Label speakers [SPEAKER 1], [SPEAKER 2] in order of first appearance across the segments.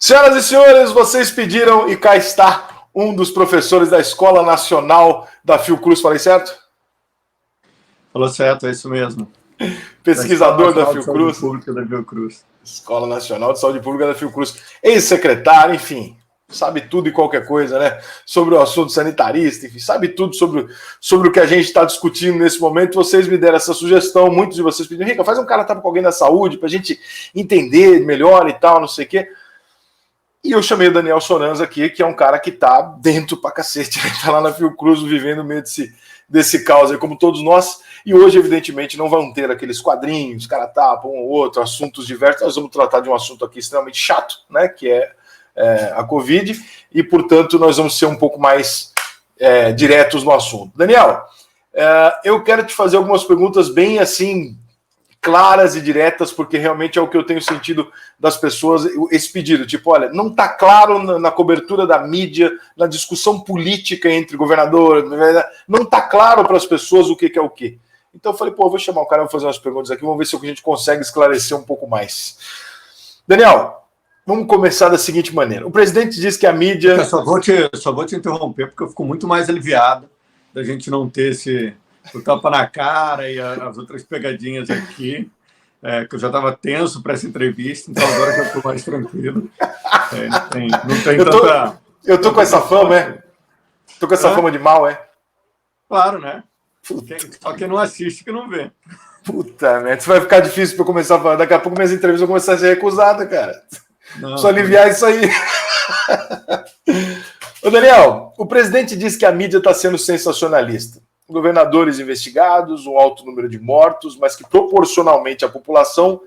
[SPEAKER 1] Senhoras e senhores, vocês pediram e cá está um dos professores da Escola Nacional da Fiocruz, falei certo?
[SPEAKER 2] Falou certo, é isso mesmo.
[SPEAKER 1] Pesquisador da
[SPEAKER 2] Fiocruz.
[SPEAKER 1] Fiocruz.
[SPEAKER 2] Pública da Fiocruz.
[SPEAKER 1] Escola Nacional de Saúde Pública da Fiocruz. Ex-secretário, enfim, sabe tudo e qualquer coisa, né? Sobre o assunto sanitarista, enfim, sabe tudo sobre o que a gente está discutindo nesse momento. Vocês me deram essa sugestão, muitos de vocês pediram, Rica, faz um cara tá com alguém da saúde para a gente entender melhor e tal, não sei o quê. E eu chamei o Daniel Soranza aqui, que é um cara que tá dentro pra cacete, né? Tá lá na Fiocruz vivendo no meio desse caos aí, como todos nós. E hoje, evidentemente, não vão ter aqueles quadrinhos, cara tapa um ou outro, assuntos diversos. Nós vamos tratar de um assunto aqui extremamente chato, né? Que é a Covid. E, portanto, nós vamos ser um pouco mais diretos no assunto. Daniel, eu quero te fazer algumas perguntas bem assim, claras e diretas, porque realmente é o que eu tenho sentido das pessoas, esse pedido, tipo, olha, não está claro na cobertura da mídia, na discussão política entre governador, não está claro para as pessoas o que é o quê. Então eu falei, pô, eu vou chamar o cara, vou fazer umas perguntas aqui, vamos ver se a gente consegue esclarecer um pouco mais. Daniel, vamos começar da seguinte maneira. O presidente diz que a mídia...
[SPEAKER 2] Eu só vou te interromper, porque eu fico muito mais aliviado da gente não ter o tapa na cara e as outras pegadinhas aqui, que eu já estava tenso para essa entrevista, então agora já estou mais tranquilo. Não tem tanta...
[SPEAKER 1] Eu tô com essa fama, é? Tô com essa fama de mal, é?
[SPEAKER 2] Claro, né? Só quem não assiste que não vê.
[SPEAKER 1] Puta merda, isso vai ficar difícil para eu começar a falar. Daqui a pouco minhas entrevistas vão começar a ser recusadas, cara. Só aliviar isso aí. Ô Daniel, o presidente disse que a mídia está sendo sensacionalista. Governadores investigados, um alto número de mortos, mas que proporcionalmente à população,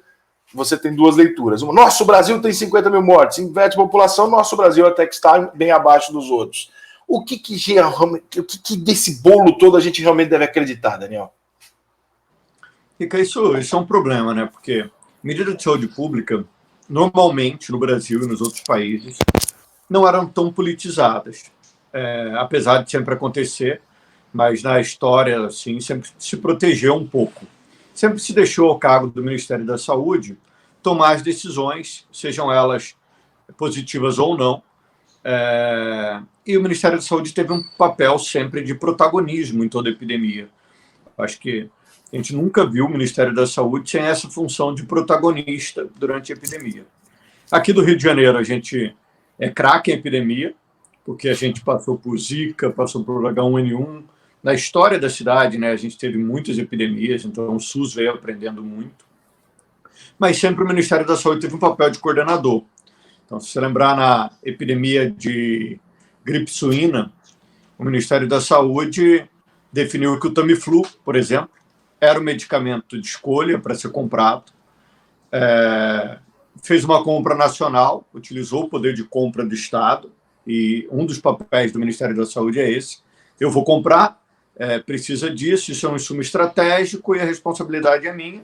[SPEAKER 1] você tem duas leituras. Uma, nossa, o Brasil tem 50 mil mortes. Inverte a população, nosso Brasil até que está bem abaixo dos outros. O que desse bolo todo a gente realmente deve acreditar, Daniel?
[SPEAKER 2] Isso é um problema, né? Porque medidas de saúde pública, normalmente no Brasil e nos outros países, não eram tão politizadas. Apesar de sempre acontecer, mas na história, assim, sempre se protegeu um pouco. Sempre se deixou ao cargo do Ministério da Saúde tomar as decisões, sejam elas positivas ou não. E o Ministério da Saúde teve um papel sempre de protagonismo em toda a epidemia. Acho que a gente nunca viu o Ministério da Saúde sem essa função de protagonista durante a epidemia. Aqui do Rio de Janeiro, a gente é craque em epidemia, porque a gente passou por Zika, passou por H1N1. Na história da cidade, né, a gente teve muitas epidemias, então o SUS veio aprendendo muito. Mas sempre o Ministério da Saúde teve um papel de coordenador. Então, se você lembrar na epidemia de gripe suína, o Ministério da Saúde definiu que o Tamiflu, por exemplo, era o medicamento de escolha para ser comprado. Fez uma compra nacional, utilizou o poder de compra do Estado, e um dos papéis do Ministério da Saúde é esse. Eu vou comprar, precisa disso, isso é um insumo estratégico e a responsabilidade é minha.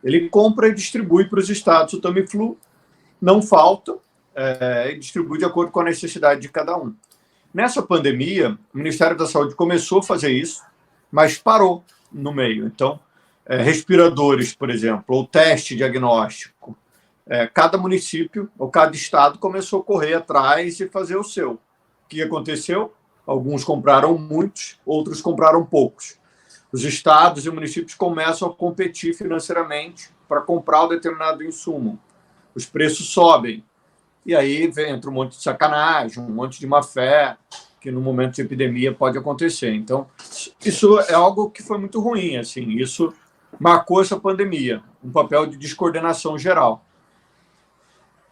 [SPEAKER 2] Ele compra e distribui para os estados o Tamiflu, não falta, e distribui de acordo com a necessidade de cada um. Nessa pandemia, o Ministério da Saúde começou a fazer isso, mas parou no meio. Então, respiradores, por exemplo, ou teste diagnóstico, cada município ou cada estado começou a correr atrás e fazer o seu. O que aconteceu? Alguns compraram muitos, outros compraram poucos. Os estados e municípios começam a competir financeiramente para comprar um determinado insumo. Os preços sobem. E aí entra um monte de sacanagem, um monte de má-fé, que no momento de epidemia pode acontecer. Então, isso é algo que foi muito ruim. Assim, isso marcou essa pandemia, um papel de descoordenação geral.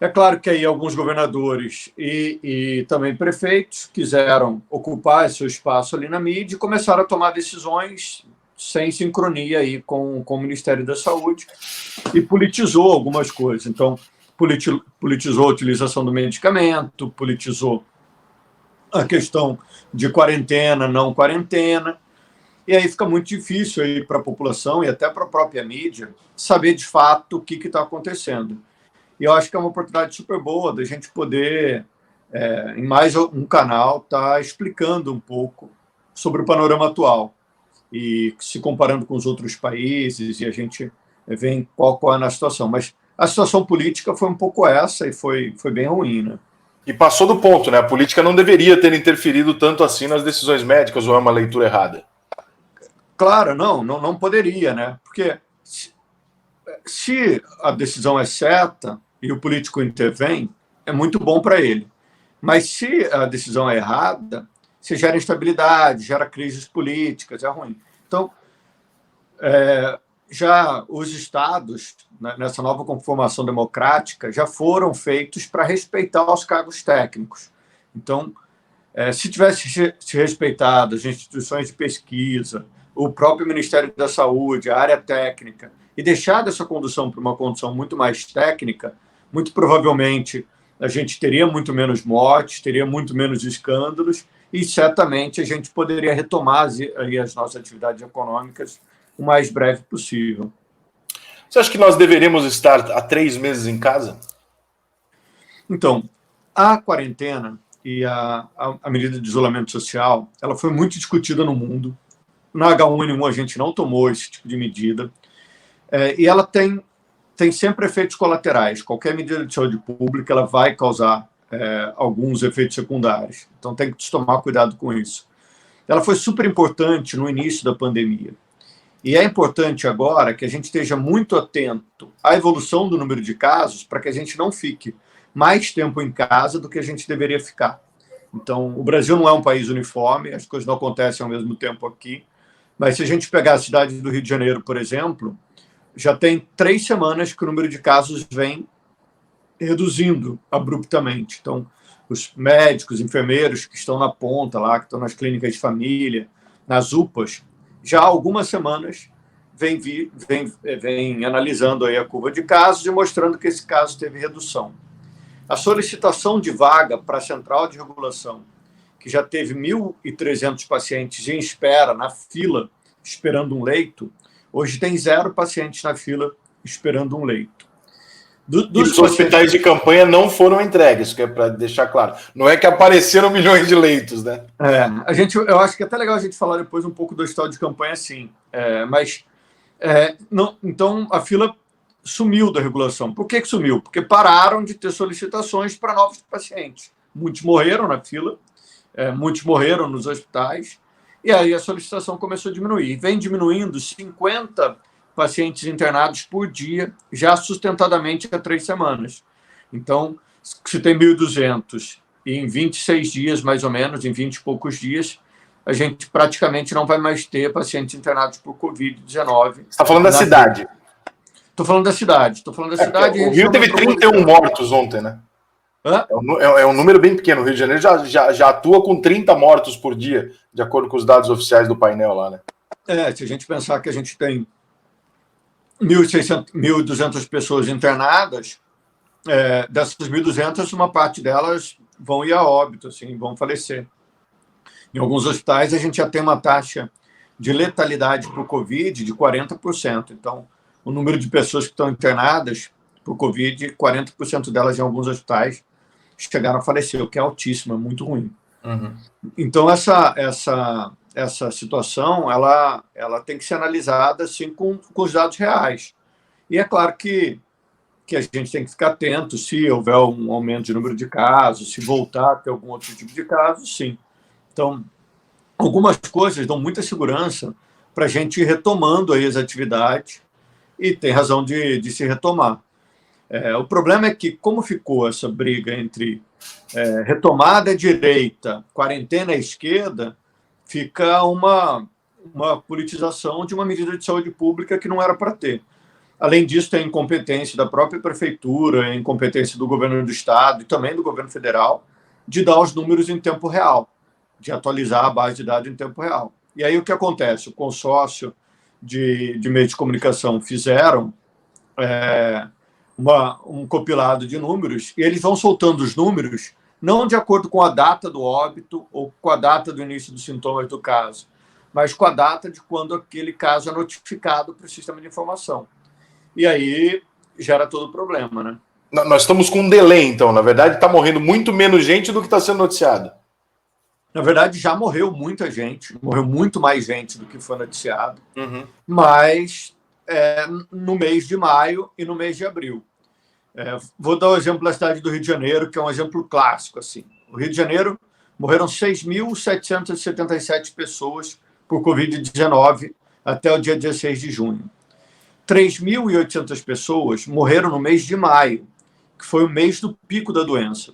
[SPEAKER 2] É claro que aí alguns governadores e também prefeitos quiseram ocupar seu espaço ali na mídia e começaram a tomar decisões sem sincronia aí com o Ministério da Saúde e politizou algumas coisas. Então, politizou a utilização do medicamento, politizou a questão de quarentena, não quarentena, e aí fica muito difícil para a população e até para a própria mídia saber de fato o que está acontecendo. E eu acho que é uma oportunidade super boa da gente poder, em mais um canal, estar explicando um pouco sobre o panorama atual e se comparando com os outros países, e a gente vê qual é a situação. Mas A situação política foi um pouco essa e foi bem ruim, né?
[SPEAKER 1] E passou do ponto, né? A política não deveria ter interferido tanto assim nas decisões médicas, ou é uma leitura errada?
[SPEAKER 2] Claro, não poderia, né? Porque se a decisão é certa e o político intervém, é muito bom para ele. Mas se a decisão é errada, você gera instabilidade, gera crises políticas, é ruim. Então, já os estados, nessa nova conformação democrática, já foram feitos para respeitar os cargos técnicos. Então, se tivesse se respeitado as instituições de pesquisa, o próprio Ministério da Saúde, a área técnica, e deixado essa condução para uma condução muito mais técnica, muito provavelmente a gente teria muito menos mortes, teria muito menos escândalos e certamente a gente poderia retomar as nossas atividades econômicas o mais breve possível.
[SPEAKER 1] Você acha que nós deveríamos estar há 3 meses em casa?
[SPEAKER 2] Então, a quarentena e a medida de isolamento social, ela foi muito discutida no mundo. Na H1N1 a gente não tomou esse tipo de medida. E ela tem sempre efeitos colaterais. Qualquer medida de saúde pública ela vai causar alguns efeitos secundários. Então tem que se tomar cuidado com isso. Ela foi super importante no início da pandemia. E é importante agora que a gente esteja muito atento à evolução do número de casos para que a gente não fique mais tempo em casa do que a gente deveria ficar. Então, o Brasil não é um país uniforme, as coisas não acontecem ao mesmo tempo aqui, mas se a gente pegar a cidade do Rio de Janeiro, por exemplo, já tem 3 semanas que o número de casos vem reduzindo abruptamente. Então, os médicos, enfermeiros que estão na ponta lá, que estão nas clínicas de família, nas UPAs, já há algumas semanas vem analisando aí a curva de casos e mostrando que esse caso teve redução. A solicitação de vaga para a central de regulação, que já teve 1.300 pacientes em espera, na fila, esperando um leito, hoje tem 0 pacientes na fila esperando um leito.
[SPEAKER 1] Os hospitais de campanha não foram entregues, que é para deixar claro. Não é que apareceram milhões de leitos, né?
[SPEAKER 2] Eu acho que é até legal a gente falar depois um pouco do hospital de campanha, sim. Então, a fila sumiu da regulação. Por que sumiu? Porque pararam de ter solicitações para novos pacientes. Muitos morreram na fila, muitos morreram nos hospitais, e aí a solicitação começou a diminuir. Vem diminuindo 50 pacientes internados por dia, já sustentadamente há 3 semanas. Então, se tem 1.200 e em 26 dias, mais ou menos, em 20 e poucos dias, a gente praticamente não vai mais ter pacientes internados por Covid-19. Você
[SPEAKER 1] está falando da cidade?
[SPEAKER 2] Estou falando da cidade.
[SPEAKER 1] O Rio teve 31 mortos ontem, né? É um número bem pequeno. O Rio de Janeiro já atua com 30 mortos por dia, de acordo com os dados oficiais do painel lá, né?
[SPEAKER 2] Se a gente pensar que a gente tem 1.200 pessoas internadas, dessas 1.200, uma parte delas vão ir a óbito, assim, vão falecer. Em alguns hospitais, a gente já tem uma taxa de letalidade por Covid de 40%. Então, o número de pessoas que estão internadas por Covid, 40% delas em alguns hospitais chegaram a falecer, o que é altíssimo, é muito ruim.
[SPEAKER 1] Uhum.
[SPEAKER 2] Então, essa situação ela tem que ser analisada assim, com os dados reais. E é claro que a gente tem que ficar atento se houver um aumento de número de casos, se voltar a ter algum outro tipo de caso, sim. Então, algumas coisas dão muita segurança para a gente ir retomando aí as atividades e tem razão de se retomar. O problema é que, como ficou essa briga entre retomada à direita, quarentena à esquerda, fica uma politização de uma medida de saúde pública que não era para ter. Além disso, tem a incompetência da própria prefeitura, a incompetência do governo do estado e também do governo federal de dar os números em tempo real, de atualizar a base de dados em tempo real. E aí o que acontece? O consórcio de meios de comunicação fizeram um compilado de números e eles vão soltando os números não de acordo com a data do óbito ou com a data do início dos sintomas do caso, mas com a data de quando aquele caso é notificado para o sistema de informação. E aí gera todo o problema, né?
[SPEAKER 1] Nós estamos com um delay, então. Na verdade, está morrendo muito menos gente do que está sendo noticiado.
[SPEAKER 2] Na verdade, já morreu muita gente, morreu muito mais gente do que foi noticiado,
[SPEAKER 1] uhum.
[SPEAKER 2] Mas no mês de maio e no mês de abril. Vou dar o exemplo da cidade do Rio de Janeiro, que é um exemplo clássico. Assim. No Rio de Janeiro, morreram 6.777 pessoas por Covid-19 até o dia 16 de junho. 3.800 pessoas morreram no mês de maio, que foi o mês do pico da doença.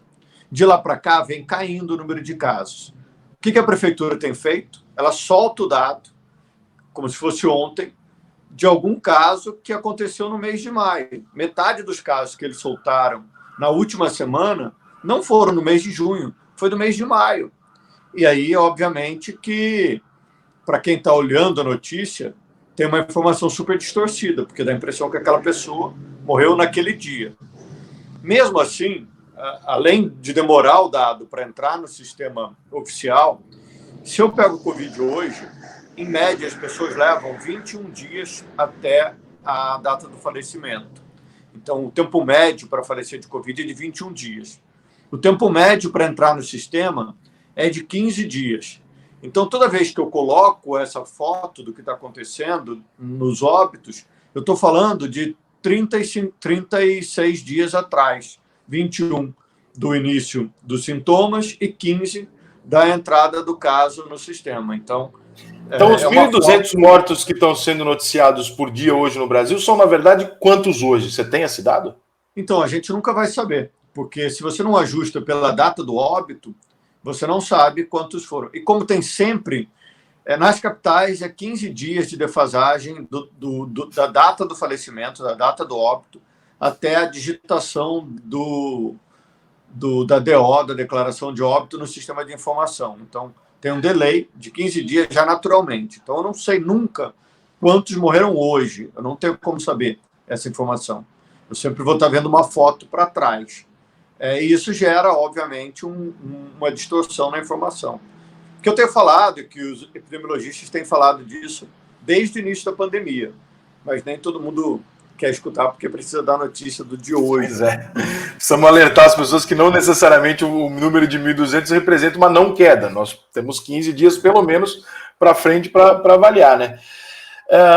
[SPEAKER 2] De lá para cá, vem caindo o número de casos. O que a prefeitura tem feito? Ela solta o dado, como se fosse ontem, de algum caso que aconteceu no mês de maio. Metade dos casos que eles soltaram na última semana não foram no mês de junho, foi no mês de maio. E aí, obviamente, que para quem está olhando a notícia, tem uma informação super distorcida, porque dá a impressão que aquela pessoa morreu naquele dia. Mesmo assim, além de demorar o dado para entrar no sistema oficial, se eu pego o Covid hoje, em média, as pessoas levam 21 dias até a data do falecimento. Então, o tempo médio para falecer de Covid é de 21 dias. O tempo médio para entrar no sistema é de 15 dias. Então, toda vez que eu coloco essa foto do que está acontecendo nos óbitos, eu estou falando de 36 dias atrás, 21 do início dos sintomas e 15 da entrada do caso no sistema. Então,
[SPEAKER 1] os 1.200 mortos que estão sendo noticiados por dia hoje no Brasil são, na verdade, quantos hoje? Você tem esse dado?
[SPEAKER 2] Então, a gente nunca vai saber, porque se você não ajusta pela data do óbito, você não sabe quantos foram. E como tem sempre, nas capitais, é 15 dias de defasagem da data do falecimento, da data do óbito, até a digitação da DO, da declaração de óbito, no sistema de informação. Então, tem um delay de 15 dias já naturalmente. Então, eu não sei nunca quantos morreram hoje. Eu não tenho como saber essa informação. Eu sempre vou estar vendo uma foto para trás. E isso gera, obviamente, uma distorção na informação. O que eu tenho falado, e que os epidemiologistas têm falado disso desde o início da pandemia, mas nem todo mundo quer escutar, porque precisa dar notícia do de hoje.
[SPEAKER 1] Pois é. Precisamos alertar as pessoas que não necessariamente o número de 1.200 representa uma não queda. Nós temos 15 dias, pelo menos, para frente para avaliar, né?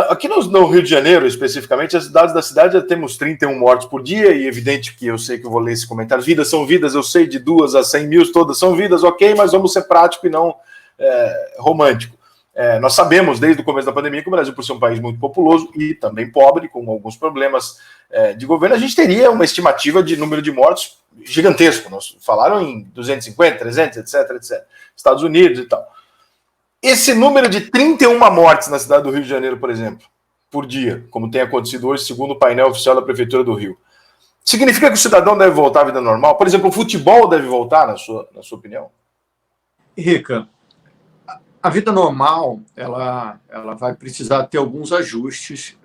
[SPEAKER 1] Aqui no Rio de Janeiro, especificamente, as dados da cidade já temos 31 mortos por dia, e evidente que eu sei que eu vou ler esse comentário. Vidas são vidas, eu sei, de 2 a 100 mil, todas são vidas, ok, mas vamos ser prático e não romântico. Nós sabemos, desde o começo da pandemia, que o Brasil, por ser um país muito populoso e também pobre, com alguns problemas de governo, a gente teria uma estimativa de número de mortos gigantesco. Nós falaram em 250, 300, etc, etc. Estados Unidos e tal. Esse número de 31 mortes na cidade do Rio de Janeiro, por exemplo, por dia, como tem acontecido hoje, segundo o painel oficial da Prefeitura do Rio, significa que o cidadão deve voltar à vida normal? Por exemplo, o futebol deve voltar, na sua opinião?
[SPEAKER 2] Rica, a vida normal, ela vai precisar ter alguns ajustes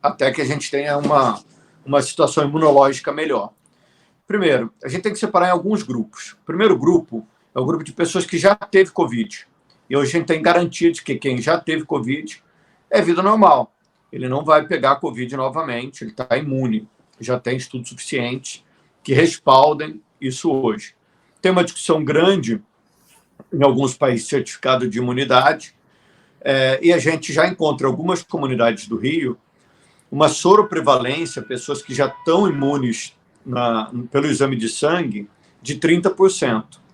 [SPEAKER 2] até que a gente tenha uma situação imunológica melhor. Primeiro, a gente tem que separar em alguns grupos. O primeiro grupo é o grupo de pessoas que já teve Covid. E hoje a gente tem garantia de que quem já teve Covid é vida normal. Ele não vai pegar Covid novamente, ele está imune. Já tem estudos suficientes que respaldem isso hoje. Tem uma discussão grande em alguns países certificado de imunidade, e a gente já encontra em algumas comunidades do Rio uma soroprevalência, pessoas que já estão imunes pelo exame de sangue, de 30%.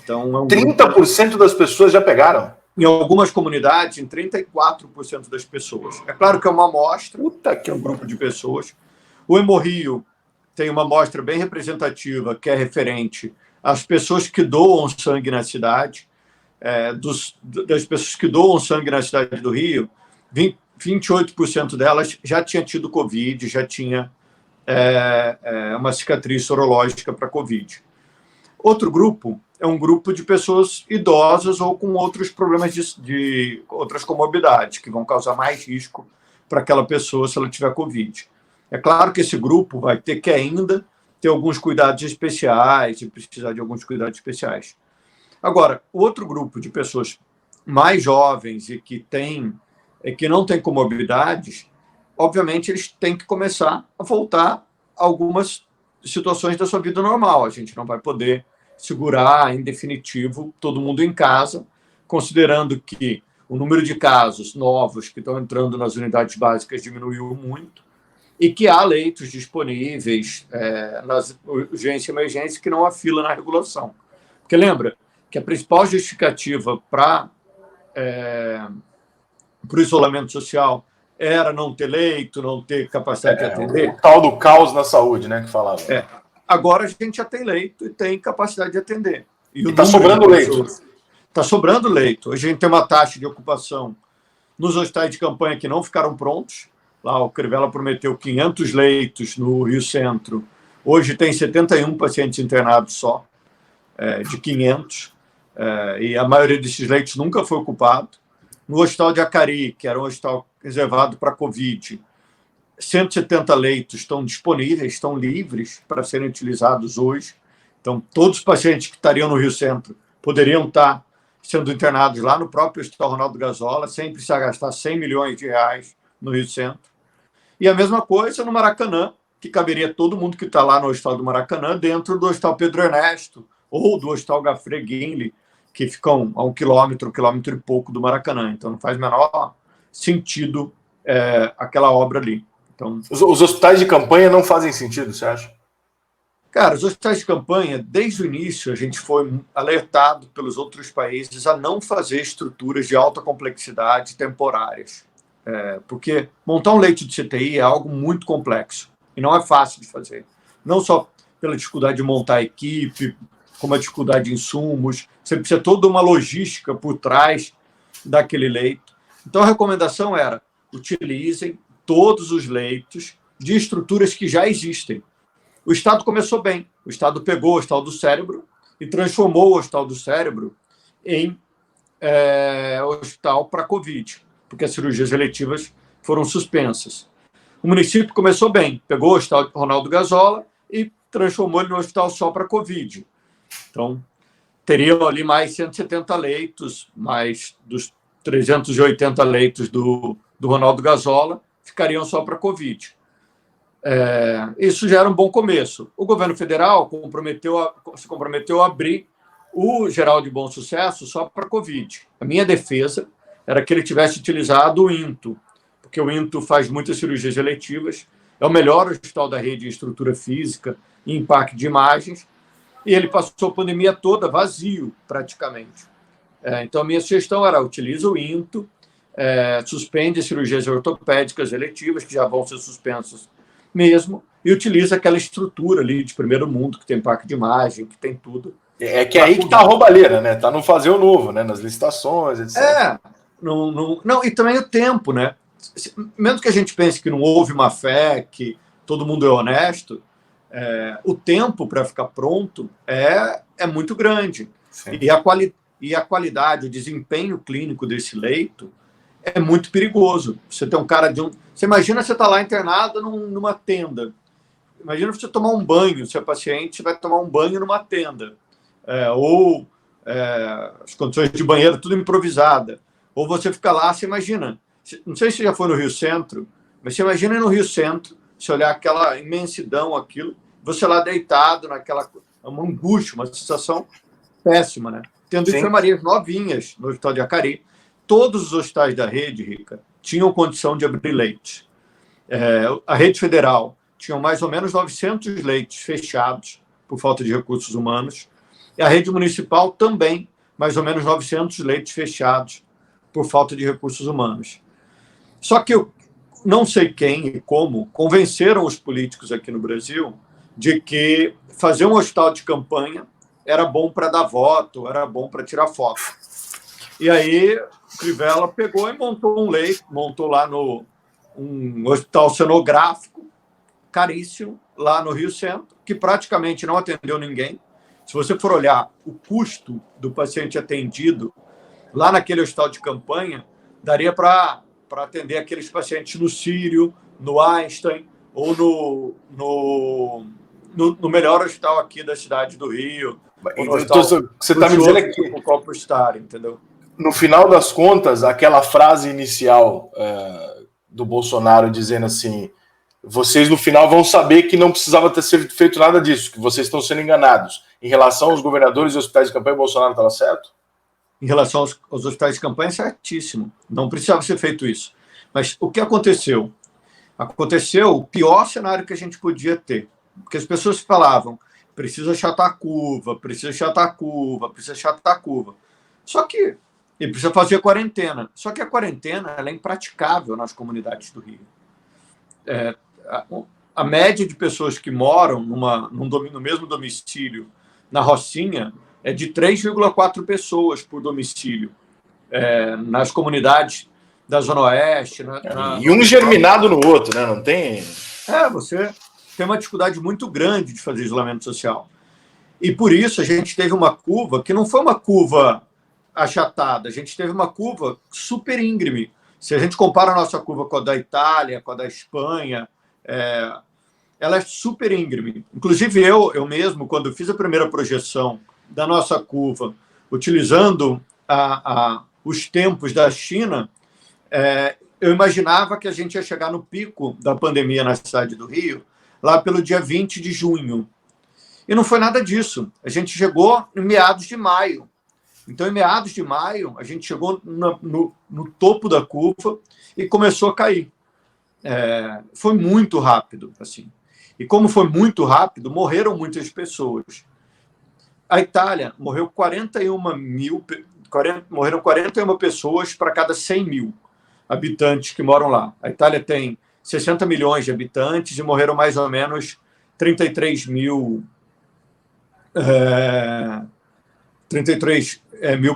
[SPEAKER 2] Então,
[SPEAKER 1] 30% das pessoas já pegaram?
[SPEAKER 2] Em algumas comunidades, em 34% das pessoas. É claro que é uma amostra, que é um grupo de pessoas. O Hemorrio tem uma amostra bem representativa, que é referente às pessoas que doam sangue na cidade. Das pessoas que doam sangue na cidade do Rio, 28% delas já tinha tido Covid, já tinha uma cicatriz sorológica para Covid. Outro grupo é um grupo de pessoas idosas ou com outros problemas de outras comorbidades, que vão causar mais risco para aquela pessoa se ela tiver Covid. É claro que esse grupo vai ter que ainda ter alguns cuidados especiais e precisar de alguns cuidados especiais. Agora, o outro grupo de pessoas mais jovens e que não têm comorbidades, obviamente eles têm que começar a voltar a algumas situações da sua vida normal. A gente não vai poder segurar, em definitivo, todo mundo em casa, considerando que o número de casos novos que estão entrando nas unidades básicas diminuiu muito e que há leitos disponíveis nas urgências e emergências que não há fila na regulação. Porque lembra que a principal justificativa para o isolamento social era não ter leito, não ter capacidade de atender.
[SPEAKER 1] O tal do caos na saúde, né, que falava.
[SPEAKER 2] Agora a gente já tem leito e tem capacidade de atender.
[SPEAKER 1] E está sobrando leito.
[SPEAKER 2] Está sobrando leito. Hoje a gente tem uma taxa de ocupação nos hospitais de campanha que não ficaram prontos. Lá o Crivella prometeu 500 leitos no Rio Centro. Hoje tem 71 pacientes internados só, de 500. E a maioria desses leitos nunca foi ocupado. No Hospital de Acari, que era um hospital reservado para Covid, 170 leitos estão disponíveis, estão livres para serem utilizados hoje. Então, todos os pacientes que estariam no Rio Centro poderiam estar sendo internados lá no próprio Hospital Ronaldo Gazola, sem precisar gastar 100 milhões de reais no Rio Centro. E a mesma coisa no Maracanã, que caberia todo mundo que está lá no Hospital do Maracanã dentro do Hospital Pedro Ernesto ou do Hospital Gafre Guinle, que ficam a 1 quilômetro e pouco do Maracanã. Então, não faz o menor sentido aquela obra ali. Então,
[SPEAKER 1] os hospitais de campanha não fazem sentido, você acha?
[SPEAKER 2] Cara, os hospitais de campanha, desde o início, a gente foi alertado pelos outros países a não fazer estruturas de alta complexidade temporárias. Porque montar um leito de CTI é algo muito complexo e não é fácil de fazer. Não só pela dificuldade de montar a equipe, como a dificuldade de insumos. Você precisa toda uma logística por trás daquele leito. Então, a recomendação era: utilizem todos os leitos de estruturas que já existem. O Estado começou bem. O Estado pegou o Hospital do Cérebro e transformou o Hospital do Cérebro em hospital para Covid, porque as cirurgias eletivas foram suspensas. O município começou bem. Pegou o Hospital Ronaldo Gazola e transformou ele no hospital só para Covid. Então, teriam ali mais 170 leitos, mais dos 380 leitos do Ronaldo Gazola, ficariam só para Covid. Isso já era um bom começo. O governo federal se comprometeu a abrir o Geral de Bom Sucesso só para Covid. A minha defesa era que ele tivesse utilizado o INTO, porque o INTO faz muitas cirurgias eletivas, é o melhor hospital da rede em estrutura física e impacto de imagens, e ele passou a pandemia toda vazio, praticamente. Então, a minha sugestão era: utiliza o INTO, suspende as cirurgias ortopédicas eletivas, que já vão ser suspensas mesmo, e utiliza aquela estrutura ali de primeiro mundo, que tem impacto de imagem, que tem tudo.
[SPEAKER 1] Que é aí que está a roubalheira, né? Está no fazer o novo, né? Nas licitações, etc.
[SPEAKER 2] Não, e também o tempo, né? Mesmo que a gente pense que não houve má fé, que todo mundo é honesto, o tempo para ficar pronto é muito grande. E a qualidade, o desempenho clínico desse leito é muito perigoso. Você tem um cara Você imagina você tá lá internado numa tenda. Imagina você tomar um banho, seu paciente vai tomar um banho numa tenda. As condições de banheiro, tudo improvisada. Ou você fica lá, você imagina. Não sei se você já foi no Rio Centro, mas você imagina no Rio Centro, se olhar aquela imensidão, aquilo, você lá deitado naquela... uma angústia, uma sensação péssima, né? Tendo enfermarias novinhas no Hospital de Acari. Todos os hospitais da rede, Rica, tinham condição de abrir leitos. A rede federal tinha mais ou menos 900 leitos fechados por falta de recursos humanos. E a rede municipal também, mais ou menos 900 leitos fechados por falta de recursos humanos. Só que eu não sei quem e como convenceram os políticos aqui no Brasil de que fazer um hospital de campanha era bom para dar voto, era bom para tirar foto. E aí, Crivella pegou e montou um leito, montou lá um hospital cenográfico, caríssimo, lá no Rio Centro, que praticamente não atendeu ninguém. Se você for olhar o custo do paciente atendido lá naquele hospital de campanha, daria para atender aqueles pacientes no Sírio, no Einstein, ou no melhor hospital aqui da cidade do Rio.
[SPEAKER 1] Então, você está me dizendo que
[SPEAKER 2] o Copo Star, entendeu?
[SPEAKER 1] No final das contas, aquela frase inicial do Bolsonaro dizendo assim: vocês no final vão saber que não precisava ter sido feito nada disso, que vocês estão sendo enganados. Em relação aos governadores e hospitais de campanha, o Bolsonaro estava certo?
[SPEAKER 2] Em relação aos hospitais de campanha, certíssimo. Não precisava ser feito isso. Mas o que aconteceu? Aconteceu o pior cenário que a gente podia ter, porque as pessoas falavam, precisa achatar a curva, precisa achatar a curva, precisa achatar a curva. Só que ele precisa fazer quarentena. Só que a quarentena ela é impraticável nas comunidades do Rio. A média de pessoas que moram no mesmo domicílio na Rocinha é de 3,4 pessoas por domicílio. Nas comunidades da Zona Oeste.
[SPEAKER 1] E um germinado no outro, né? Não tem.
[SPEAKER 2] Você tem uma dificuldade muito grande de fazer isolamento social. E por isso a gente teve uma curva que não foi uma curva achatada, a gente teve uma curva super íngreme. Se a gente compara a nossa curva com a da Itália, com a da Espanha, ela é super íngreme. Inclusive, eu mesmo, quando fiz a primeira projeção da nossa curva, utilizando os tempos da China, eu imaginava que a gente ia chegar no pico da pandemia na cidade do Rio, lá pelo dia 20 de junho. E não foi nada disso. A gente chegou em meados de maio. Então, em meados de maio, a gente chegou no topo da curva e começou a cair. Foi muito rápido, assim. E como foi muito rápido, morreram muitas pessoas. A Itália morreram 41 pessoas para cada 100 mil habitantes que moram lá. A Itália tem 60 milhões de habitantes e morreram mais ou menos 33 mil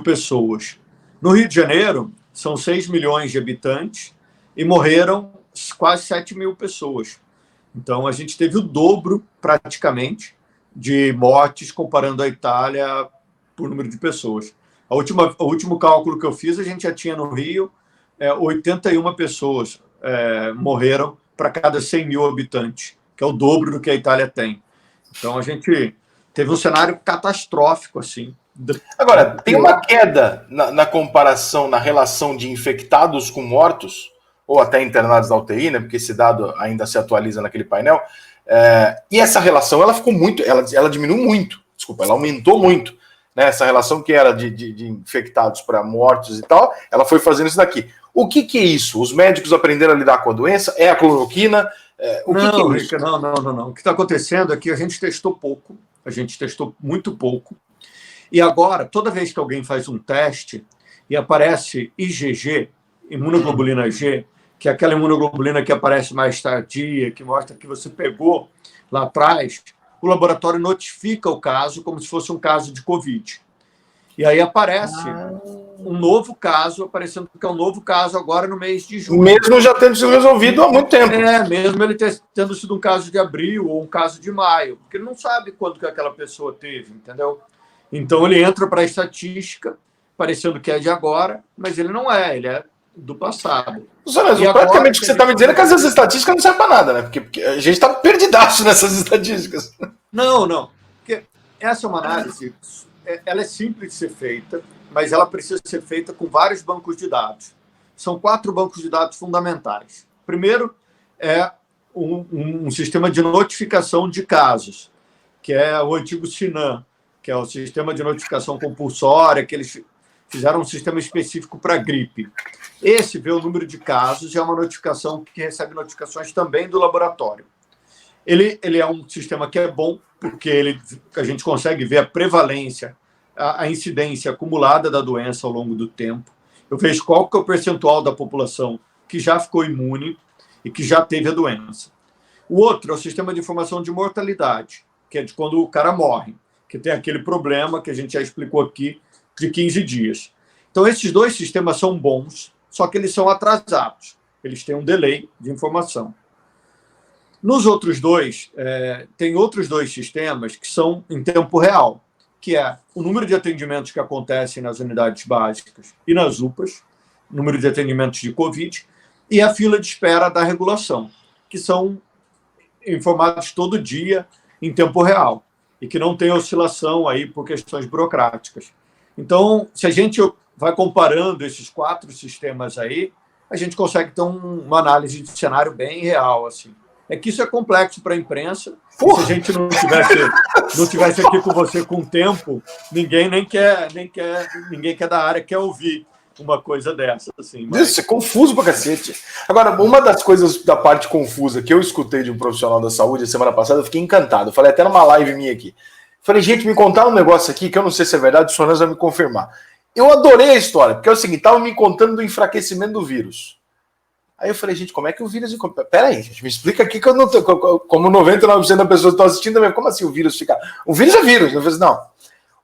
[SPEAKER 2] pessoas. No Rio de Janeiro, são 6 milhões de habitantes e morreram quase 7 mil pessoas. Então, a gente teve o dobro, praticamente, de mortes comparando a Itália por número de pessoas. O último cálculo que eu fiz, a gente já tinha no Rio 81 pessoas morreram para cada 100 mil habitantes, que é o dobro do que a Itália tem. Então, a gente teve um cenário catastrófico, assim.
[SPEAKER 1] Agora, tem uma queda na comparação, na relação de infectados com mortos, ou até internados na UTI, né? Porque esse dado ainda se atualiza naquele painel. E essa relação, ela ficou muito, ela diminuiu muito, desculpa, ela aumentou muito, né? Essa relação que era de infectados para mortos e tal, ela foi fazendo isso daqui. O que é isso? Os médicos aprenderam a lidar com a doença? É a cloroquina? O que é isso?
[SPEAKER 2] Não. O que está acontecendo é que a gente testou pouco, a gente testou muito pouco, e agora, toda vez que alguém faz um teste e aparece IgG, imunoglobulina G, que é aquela imunoglobulina que aparece mais tardia, que mostra que você pegou lá atrás, o laboratório notifica o caso como se fosse um caso de Covid. E aí aparece um novo caso, aparecendo que é um novo caso agora no mês de junho.
[SPEAKER 1] Mesmo já tendo sido resolvido há muito tempo.
[SPEAKER 2] Mesmo ele tendo sido um caso de abril ou um caso de maio, porque ele não sabe quando que aquela pessoa teve, entendeu? Então ele entra para a estatística, parecendo que é de agora, mas ele não é, ele é do passado.
[SPEAKER 1] Praticamente o que você está me dizendo é que essas estatísticas não servem para nada, né? Porque a gente está perdidaço nessas estatísticas.
[SPEAKER 2] Não. Porque essa é uma análise, ela é simples de ser feita, mas ela precisa ser feita com vários bancos de dados. São 4 bancos de dados fundamentais. Primeiro é um sistema de notificação de casos, que é o antigo SINAM, que é o sistema de notificação compulsória, que eles fizeram um sistema específico para gripe. Esse vê o número de casos e é uma notificação que recebe notificações também do laboratório. Ele é um sistema que é bom, porque a gente consegue ver a prevalência, a incidência acumulada da doença ao longo do tempo. Eu vejo qual que é o percentual da população que já ficou imune e que já teve a doença. O outro é o sistema de informação de mortalidade, que é de quando o cara morre, que tem aquele problema que a gente já explicou aqui, de 15 dias. Então, esses 2 sistemas são bons, só que eles são atrasados. Eles têm um delay de informação. Nos outros 2, tem outros 2 sistemas que são em tempo real, que é o número de atendimentos que acontecem nas unidades básicas e nas UPAs, número de atendimentos de Covid, e a fila de espera da regulação, que são informados todo dia em tempo real e que não tem oscilação aí por questões burocráticas. Então, se a gente vai comparando esses 4 sistemas aí, a gente consegue ter uma análise de cenário bem real, assim. É que isso é complexo para a imprensa. Se a gente não tivesse aqui com você com tempo, ninguém quer da área quer ouvir. uma coisa dessa, assim.
[SPEAKER 1] Mas... Isso é confuso pra cacete. Agora, uma das coisas da parte confusa que eu escutei de um profissional da saúde a semana passada, eu fiquei encantado. Eu falei até numa live minha aqui. Falei, gente, me contaram um negócio aqui que eu não sei se é verdade, o Sonas vai me confirmar. Eu adorei a história, porque é o seguinte, estavam me contando do enfraquecimento do vírus. Aí eu falei, gente, como é que o vírus... Peraí, gente, me explica aqui que eu não tô... Como 99% das pessoas estão assistindo, como assim o vírus fica... O vírus é vírus. Eu falei, não.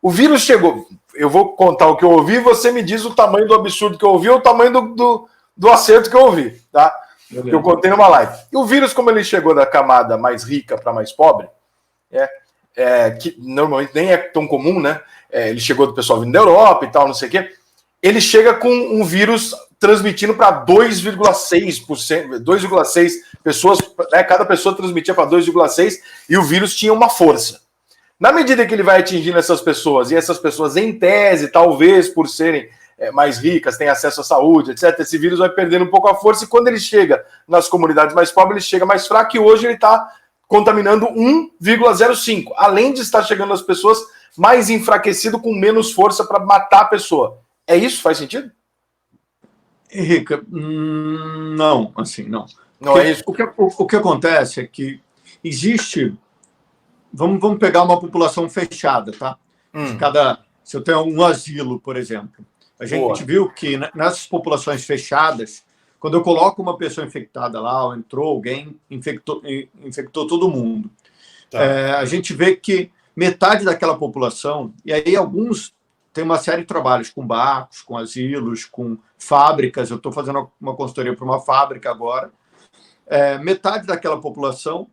[SPEAKER 1] O vírus chegou... Eu vou contar o que eu ouvi e você me diz o tamanho do absurdo que eu ouvi ou o tamanho do acerto que eu ouvi, tá? Que eu contei numa live. E o vírus, como ele chegou da camada mais rica para mais pobre, que normalmente nem é tão comum, né? Ele chegou do pessoal vindo da Europa e tal, não sei o quê. Ele chega com um vírus transmitindo para 2,6%, 2,6 pessoas, né? Cada pessoa transmitia para 2,6 e o vírus tinha uma força. Na medida que ele vai atingindo essas pessoas, e essas pessoas, em tese, talvez por serem mais ricas, têm acesso à saúde, etc., esse vírus vai perdendo um pouco a força, e quando ele chega nas comunidades mais pobres, ele chega mais fraco, e hoje ele está contaminando 1,05, além de estar chegando às pessoas mais enfraquecido, com menos força para matar a pessoa. É isso? Faz sentido?
[SPEAKER 2] Henrique, não, assim, não.
[SPEAKER 1] Não é isso?
[SPEAKER 2] O que acontece é que existe... Vamos pegar uma população fechada, tá? Se eu tenho um asilo, por exemplo, a gente viu que nessas populações fechadas, quando eu coloco uma pessoa infectada lá, ou entrou alguém, infectou todo mundo. Tá. A gente vê que metade daquela população, e aí alguns têm uma série de trabalhos com barcos, com asilos, com fábricas. Eu estou fazendo uma consultoria para uma fábrica agora. Metade daquela população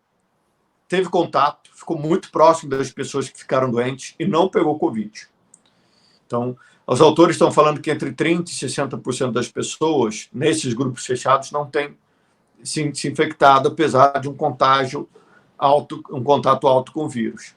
[SPEAKER 2] teve contato, ficou muito próximo das pessoas que ficaram doentes e não pegou Covid. Então, os autores estão falando que entre 30% e 60% das pessoas, nesses grupos fechados, não têm se infectado, apesar de um contágio alto, um contato alto com o vírus.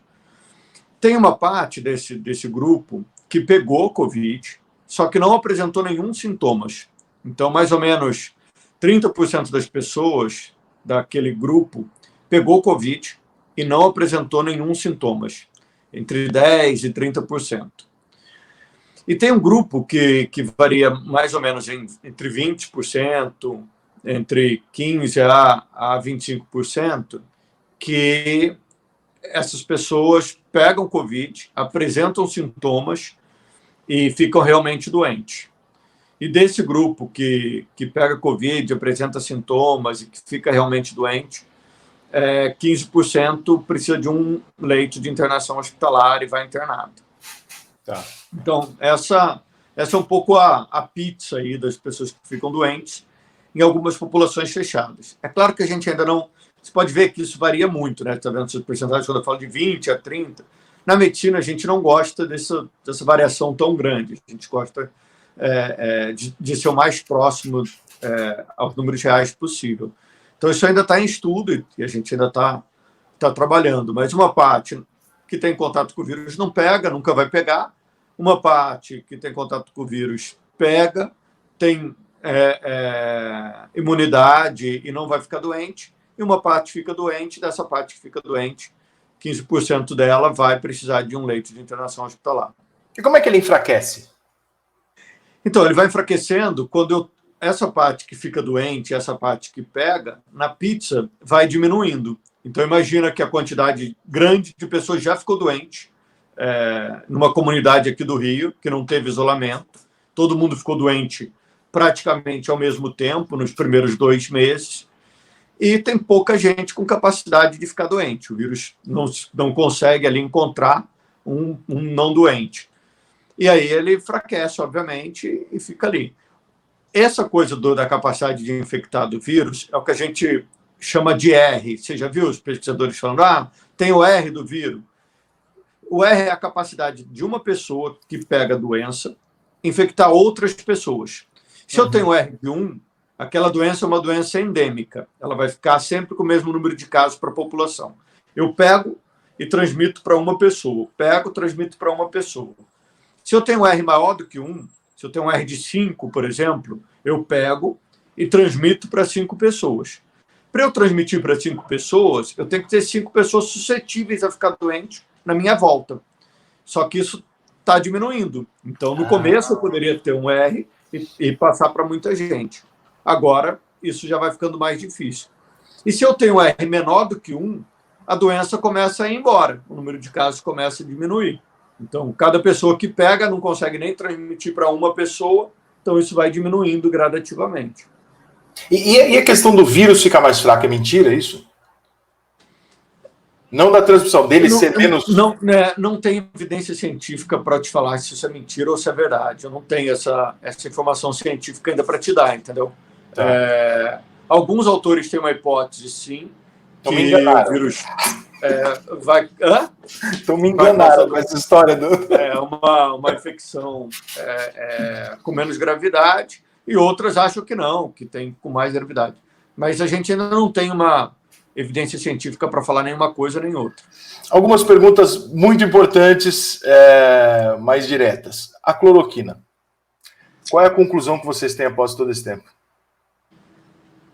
[SPEAKER 2] Tem uma parte desse grupo que pegou Covid, só que não apresentou nenhum sintomas. Então, mais ou menos 30% das pessoas daquele grupo pegou Covid e não apresentou nenhum sintomas, entre 10% e 30%. E tem um grupo que varia mais ou menos entre 20%, entre 15% a 25%, que essas pessoas pegam Covid, apresentam sintomas e ficam realmente doentes. E desse grupo que pega Covid, apresenta sintomas e que fica realmente doente, 15% precisa de um leito de internação hospitalar e vai internado.
[SPEAKER 1] Tá.
[SPEAKER 2] Então, essa é um pouco a pizza aí das pessoas que ficam doentes em algumas populações fechadas. É claro que a gente ainda não... Você pode ver que isso varia muito, né? Está vendo essas porcentagens quando eu falo de 20% a 30%. Na medicina, a gente não gosta dessa variação tão grande. A gente gosta de ser o mais próximo aos números reais possível. Então, isso ainda está em estudo e a gente ainda está trabalhando. Mas uma parte que tem contato com o vírus não pega, nunca vai pegar. Uma parte que tem contato com o vírus pega, tem imunidade e não vai ficar doente. E uma parte fica doente, dessa parte que fica doente, 15% dela vai precisar de um leito de internação hospitalar.
[SPEAKER 1] E como é que ele enfraquece?
[SPEAKER 2] Então, ele vai enfraquecendo quando essa parte que fica doente, essa parte que pega, na pizza, vai diminuindo. Então, imagina que a quantidade grande de pessoas já ficou doente, numa comunidade aqui do Rio, que não teve isolamento. Todo mundo ficou doente praticamente ao mesmo tempo, nos primeiros 2 meses. E tem pouca gente com capacidade de ficar doente. O vírus não consegue ali encontrar um não doente. E aí ele enfraquece, obviamente, e fica ali. Essa coisa da capacidade de infectar do vírus é o que a gente chama de R. Você já viu os pesquisadores falando, tem o R do vírus? O R é a capacidade de uma pessoa que pega a doença infectar outras pessoas. Se eu tenho R de 1, aquela doença é uma doença endêmica. Ela vai ficar sempre com o mesmo número de casos para a população. Eu pego e transmito para uma pessoa. Pego e transmito para uma pessoa. Se eu tenho um R maior do que 1, se eu tenho um R de 5, por exemplo, eu pego e transmito para 5 pessoas. Para eu transmitir para 5 pessoas, eu tenho que ter 5 pessoas suscetíveis a ficar doentes na minha volta. Só que isso está diminuindo. Então, no começo, eu poderia ter um R e passar para muita gente. Agora, isso já vai ficando mais difícil. E se eu tenho R menor do que 1, a doença começa a ir embora, o número de casos começa a diminuir. Então, cada pessoa que pega não consegue nem transmitir para uma pessoa, então isso vai diminuindo gradativamente.
[SPEAKER 1] E a questão do vírus ficar mais fraco é mentira, é isso? Não da transmissão dele ser menos...
[SPEAKER 2] Não tem evidência científica para te falar se isso é mentira ou se é verdade. Eu não tenho essa informação científica ainda para te dar, entendeu? Tá. Alguns autores têm uma hipótese, sim,
[SPEAKER 1] que o
[SPEAKER 2] vírus vai...
[SPEAKER 1] Estão me enganaram com essa história do...
[SPEAKER 2] uma infecção com menos gravidade, e outras acham que não, que tem com mais gravidade. Mas a gente ainda não tem uma evidência científica para falar nenhuma coisa nem outra.
[SPEAKER 1] Algumas perguntas muito importantes, mais diretas. A cloroquina. Qual é a conclusão que vocês têm após todo esse tempo?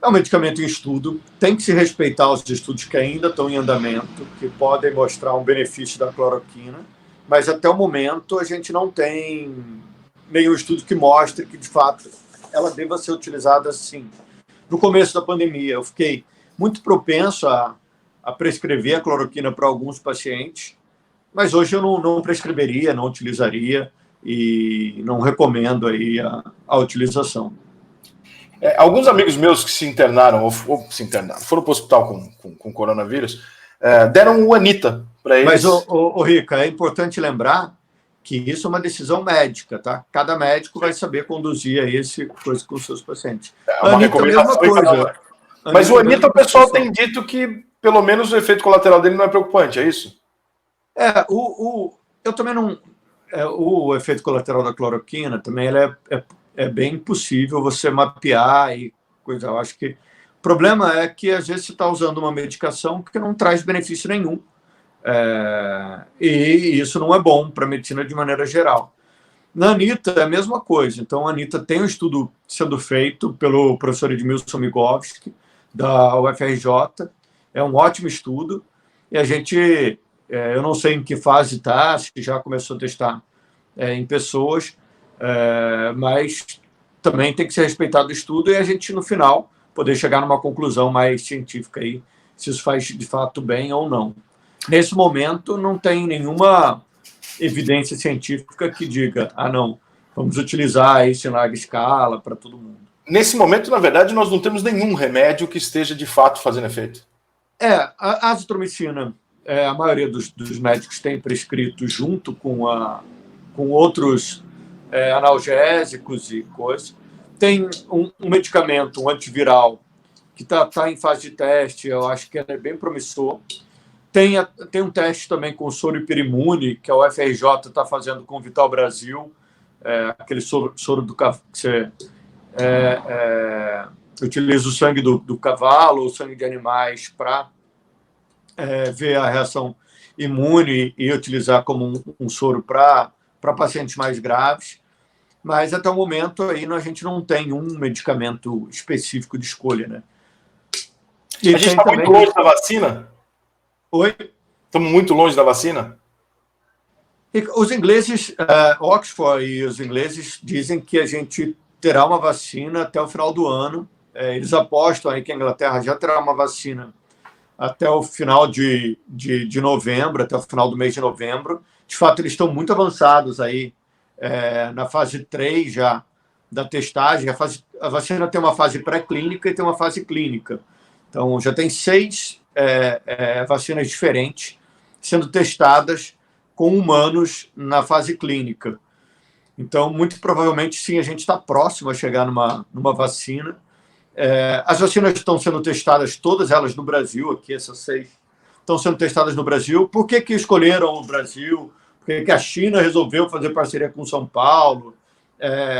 [SPEAKER 2] É um medicamento em estudo, tem que se respeitar os estudos que ainda estão em andamento, que podem mostrar um benefício da cloroquina, mas até o momento a gente não tem nenhum estudo que mostre que, de fato, ela deva ser utilizada assim. No começo da pandemia, eu fiquei muito propenso a prescrever a cloroquina para alguns pacientes, mas hoje eu não prescreveria, não utilizaria e não recomendo aí a utilização.
[SPEAKER 1] Alguns amigos meus que se internaram, foram para o hospital com coronavírus, deram o Anita para eles.
[SPEAKER 2] Mas, Rica, é importante lembrar que isso é uma decisão médica, tá? Cada médico vai saber conduzir aí essa coisa com os seus pacientes.
[SPEAKER 1] Uma recomendação, mesma coisa. Mas o Anita, o pessoal tem dito que, pelo menos, o efeito colateral dele não é preocupante, é isso?
[SPEAKER 2] Eu também não... o efeito colateral da cloroquina também ele é bem possível você mapear e coisa. Eu acho que o problema é que, às vezes, você está usando uma medicação que não traz benefício nenhum. E isso não é bom para a medicina de maneira geral. Na Anita é a mesma coisa. Então, a Anita tem um estudo sendo feito pelo professor Edmilson Migovski, da UFRJ. É um ótimo estudo. E a gente, eu não sei em que fase está, se já começou a testar em pessoas, mas também tem que ser respeitado o estudo e a gente, no final, poder chegar numa conclusão mais científica aí, se isso faz de fato bem ou não. Nesse momento, não tem nenhuma evidência científica que diga, não, vamos utilizar isso em larga escala para todo mundo.
[SPEAKER 1] Nesse momento, na verdade, nós não temos nenhum remédio que esteja de fato fazendo efeito.
[SPEAKER 2] A azitromicina, a maioria dos médicos tem prescrito junto com outros analgésicos e coisas. Tem um medicamento, um antiviral, que está em fase de teste, eu acho que é bem promissor. Tem um teste também com soro hiperimune, que a UFRJ está fazendo com o Vital Brasil, aquele soro do que você utiliza o sangue do cavalo, o sangue de animais, para ver a reação imune e utilizar como um soro para pacientes mais graves. Mas, até o momento, aí, a gente não tem um medicamento específico de escolha, né?
[SPEAKER 1] E a gente está muito longe da vacina?
[SPEAKER 2] Oi?
[SPEAKER 1] Estamos muito longe da vacina?
[SPEAKER 2] Os ingleses, Oxford e os ingleses dizem que a gente terá uma vacina até o final do ano. Eles apostam aí que a Inglaterra já terá uma vacina até o final de novembro, até o final do mês de novembro. De fato, eles estão muito avançados aí na fase 3 já da testagem. A vacina tem uma fase pré-clínica e tem uma fase clínica. Então, já tem 6 vacinas diferentes sendo testadas com humanos na fase clínica. Então, muito provavelmente, sim, a gente está próximo a chegar numa vacina. As vacinas estão sendo testadas, todas elas no Brasil, aqui essas 6 estão sendo testadas no Brasil. Por que escolheram o Brasil? Por que a China resolveu fazer parceria com São Paulo?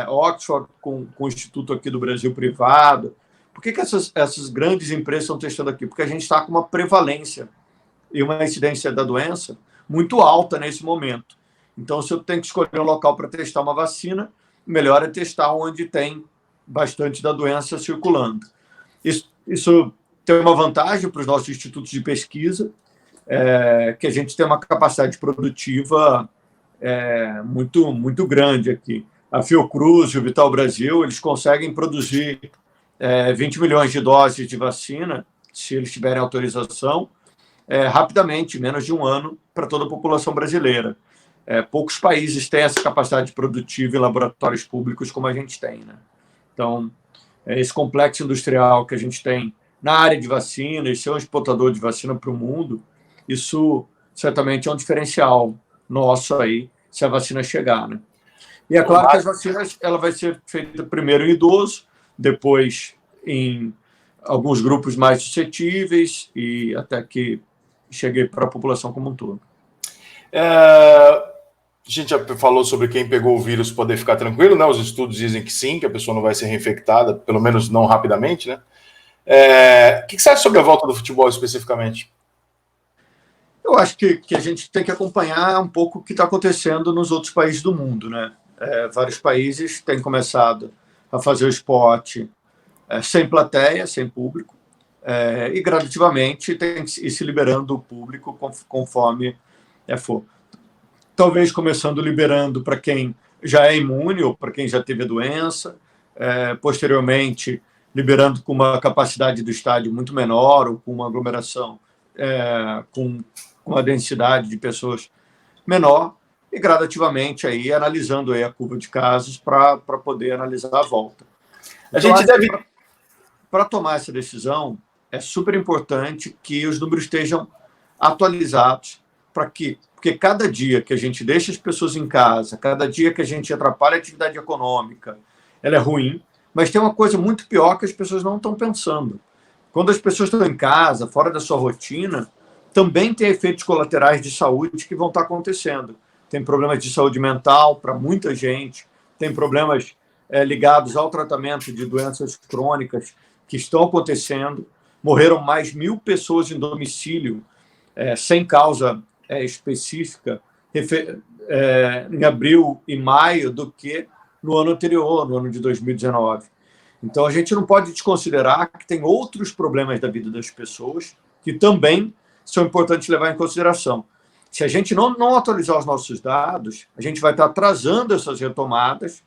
[SPEAKER 2] Oxford com o Instituto aqui do Brasil privado? Por que essas grandes empresas estão testando aqui? Porque a gente está com uma prevalência e uma incidência da doença muito alta nesse momento. Então, se eu tenho que escolher um local para testar uma vacina, melhor é testar onde tem bastante da doença circulando. Isso tem uma vantagem para os nossos institutos de pesquisa, que a gente tem uma capacidade produtiva muito, muito grande aqui. a Fiocruz e o Vital Brasil, eles conseguem produzir 20 milhões de doses de vacina, se eles tiverem autorização, rapidamente, menos de um ano, para toda a população brasileira. Poucos países têm essa capacidade produtiva em laboratórios públicos como a gente tem, né? Então, esse complexo industrial que a gente tem na área de vacina e ser um exportador de vacina para o mundo, isso certamente é um diferencial nosso aí, se a vacina chegar, né? E é claro que as vacinas, ela vai ser feita primeiro em idoso, depois em alguns grupos mais suscetíveis e até que chegue para a população como um todo.
[SPEAKER 1] A gente já falou sobre quem pegou o vírus poder ficar tranquilo, né? Os estudos dizem que sim, que a pessoa não vai ser reinfectada, pelo menos não rapidamente, né? O que você acha sobre a volta do futebol especificamente?
[SPEAKER 2] Eu acho que a gente tem que acompanhar um pouco o que está acontecendo nos outros países do mundo, né? Vários países têm começado a fazer o esporte sem plateia, sem público, e gradativamente tem que ir se liberando o público conforme for. Talvez começando liberando para quem já é imune ou para quem já teve a doença, posteriormente liberando com uma capacidade do estádio muito menor ou com uma aglomeração com uma densidade de pessoas menor, e gradativamente aí analisando aí a curva de casos para poder analisar a volta.
[SPEAKER 1] A gente deve...
[SPEAKER 2] Para tomar essa decisão, é super importante que os números estejam atualizados porque cada dia que a gente deixa as pessoas em casa, cada dia que a gente atrapalha a atividade econômica, ela é ruim, mas tem uma coisa muito pior que as pessoas não estão pensando. Quando as pessoas estão em casa, fora da sua rotina, também tem efeitos colaterais de saúde que vão estar acontecendo. Tem problemas de saúde mental para muita gente, tem problemas ligados ao tratamento de doenças crônicas que estão acontecendo. Morreram mais 1.000 pessoas em domicílio sem causa específica em abril e maio do que no ano anterior, no ano de 2019. Então, a gente não pode desconsiderar que tem outros problemas da vida das pessoas que também são importantes levar em consideração. Se a gente não atualizar os nossos dados, a gente vai estar atrasando essas retomadas,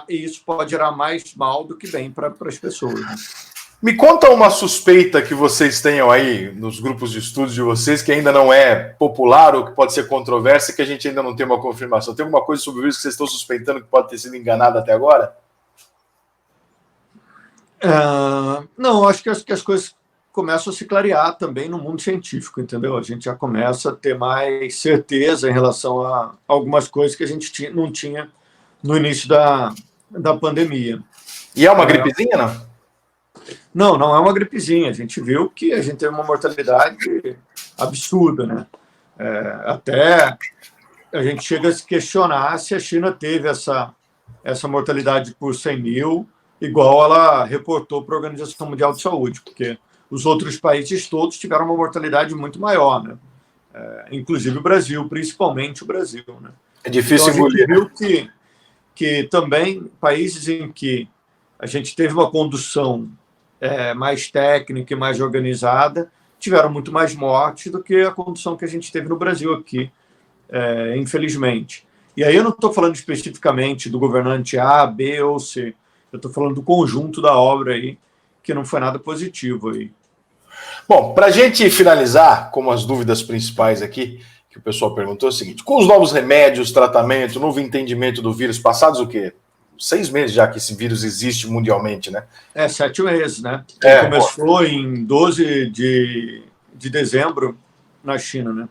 [SPEAKER 2] e isso pode gerar mais mal do que bem para as pessoas.
[SPEAKER 1] Me conta uma suspeita que vocês tenham aí nos grupos de estudos de vocês, que ainda não é popular ou que pode ser controversa, que a gente ainda não tem uma confirmação. Tem alguma coisa sobre isso que vocês estão suspeitando que pode ter sido enganado até agora?
[SPEAKER 2] Não, acho que as coisas começam a se clarear também no mundo científico, entendeu? A gente já começa a ter mais certeza em relação a algumas coisas que a gente não tinha no início da pandemia.
[SPEAKER 1] E é uma gripezinha, não?
[SPEAKER 2] Não é uma gripezinha. A gente viu que a gente teve uma mortalidade absurda, né? Até a gente chega a se questionar se a China teve essa mortalidade por 100 mil, igual ela reportou para a Organização Mundial de Saúde, porque os outros países todos tiveram uma mortalidade muito maior, né? Inclusive o Brasil, principalmente o Brasil, né?
[SPEAKER 1] É difícil
[SPEAKER 2] então,
[SPEAKER 1] engolir.
[SPEAKER 2] A gente viu que também países em que a gente teve uma condução mais técnica e mais organizada tiveram muito mais mortes do que a condução que a gente teve no Brasil aqui, infelizmente. E aí eu não estou falando especificamente do governante A, B ou C, eu estou falando do conjunto da obra aí, que não foi nada positivo aí.
[SPEAKER 1] Bom, para a gente finalizar, como as dúvidas principais aqui, que o pessoal perguntou, é o seguinte: com os novos remédios, tratamento, novo entendimento do vírus, passados o quê? 6 meses já que esse vírus existe mundialmente, né?
[SPEAKER 2] 7 meses, né? Começou em 12 de dezembro na China, né?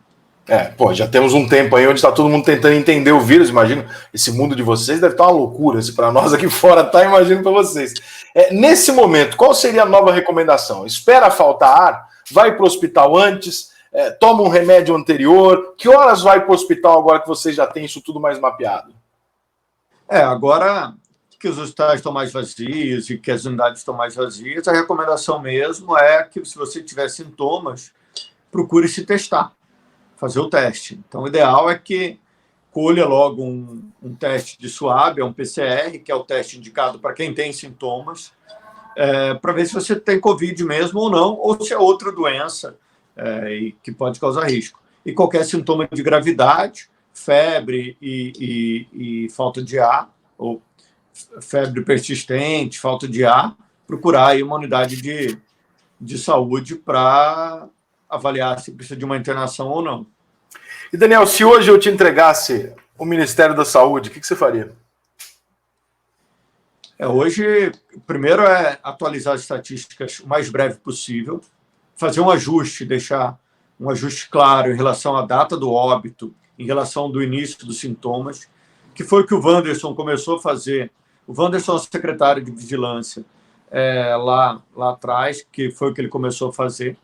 [SPEAKER 1] Já temos um tempo aí onde está todo mundo tentando entender o vírus. Imagino, esse mundo de vocês deve estar uma loucura. Se para nós aqui fora tá, imagino para vocês. Nesse momento, qual seria a nova recomendação? Espera faltar ar? Vai para o hospital antes? Toma um remédio anterior? Que horas vai para o hospital agora que vocês já têm isso tudo mais mapeado?
[SPEAKER 2] Agora que os hospitais estão mais vazios e que as unidades estão mais vazias, a recomendação mesmo é que, se você tiver sintomas, procure se testar, fazer o teste. Então, o ideal é que colha logo um teste de SWAB, um PCR, que é o teste indicado para quem tem sintomas, para ver se você tem Covid mesmo ou não, ou se é outra doença que pode causar risco. E qualquer sintoma de gravidade, febre e falta de ar, ou febre persistente, falta de ar, procurar aí uma unidade de saúde para avaliar se precisa de uma internação ou não.
[SPEAKER 1] E, Daniel, se hoje eu te entregasse o Ministério da Saúde, o que você faria?
[SPEAKER 2] Hoje, primeiro é atualizar as estatísticas o mais breve possível, fazer um ajuste, deixar um ajuste claro em relação à data do óbito, em relação do início dos sintomas, que foi o que o Wanderson começou a fazer. O Wanderson é o secretário de Vigilância lá atrás, que foi o que ele começou a fazer.